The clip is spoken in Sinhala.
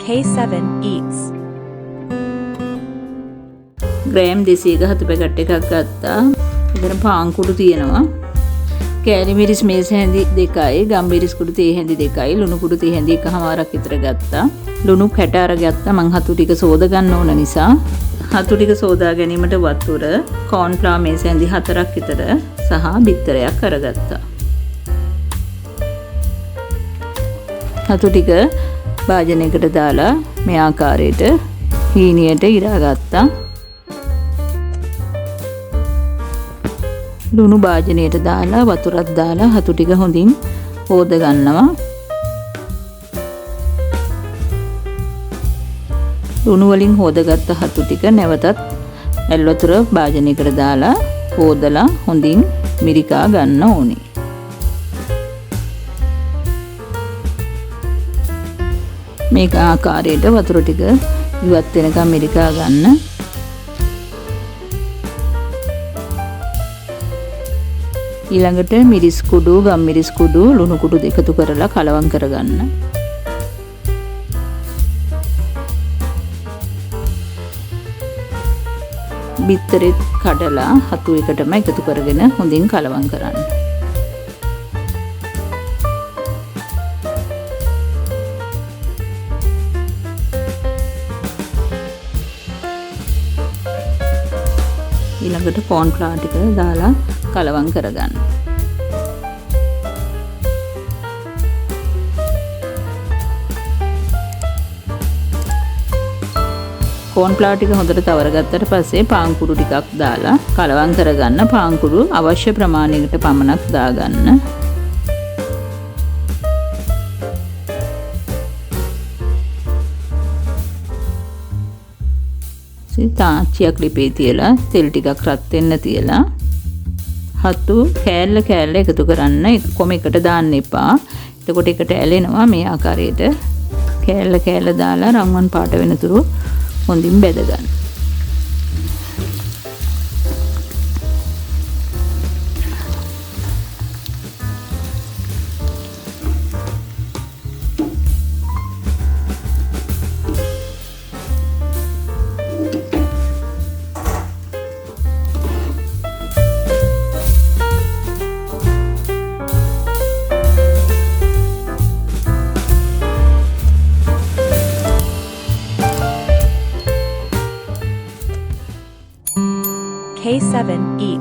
K7 eats. ග්‍රෑම් 200ක හතු පැකට් එකක් ගත්තා. එතන පාන් කුඩු තියෙනවා. කෑලි මිරිස් මේස හැඳි 2යි, ගම් මිරිස් කුඩු තේ හැඳි 2යි, ලුණු කුඩු තේ හැඳි 1/2ක් විතර ගත්තා. ලුණු කැට අරගත්තා. මං හතු ටික සෝද ගන්න ඕන නිසා. හතු ටික සෝදා ගැනීමට වතුර, කෝන් ෆ්ලවර් මේස හැඳි 4ක් විතර සහ බිත්තරයක් අරගත්තා. හතු ටික භාජනයකට දාලා මේ ආකාරයට හීනියට ඉරා ගත්තා. ලුණු භාජනයට දාලා වතුරක් දාලා හතු ටික හොඳින් හොද ගන්නවා. ලුණු වලින් හොදගත්ත හතු ටික නැවතත් ඇල් වතුර භාජනයකට දාලා හොදලා හොඳින් මිරිකා ගන්න ඕනේ. මේක ආකාරයට වතුර ටික ඉවත් වෙනකම් මිරිකා ගන්න. ඊළඟට මිරිස් කුඩු, ගම් මිරිස් කුඩු, ලුණු කුඩු එකතු කරලා කලවම් කරගන්න. බිත්තරෙත් කඩලා හතු එකටම එකතු කරගෙන හොඳින් කලවම් කරන්න. ඊළඟට කෝන් ෆ්ලවර් ටික දාලා කලවම් කරගන්න. කෝන් ෆ්ලවර් ටික හොඳට තවර ගත්තට පස්සේ පාන් කුඩු ටිකක් දාලා කලවම් කරගන්න. පාන් කුඩු අවශ්‍ය ප්‍රමාණයකට පමණක් දාගන්න. තාච්චියක් ලිපේ තියලා තෙල් ටිකක් රත් වෙන්න තියලා හතු කෑල්ල කෑල්ල එකතු කරන්න. කොම එකට දාන්න එපා. එතකොට එකට ඇලෙනවා. මේ ආකාරයට කෑල්ල කෑල්ල දාලා රන්වන් පාට වෙනතුරු හොඳින් බෙද ගන්න. K7 eats.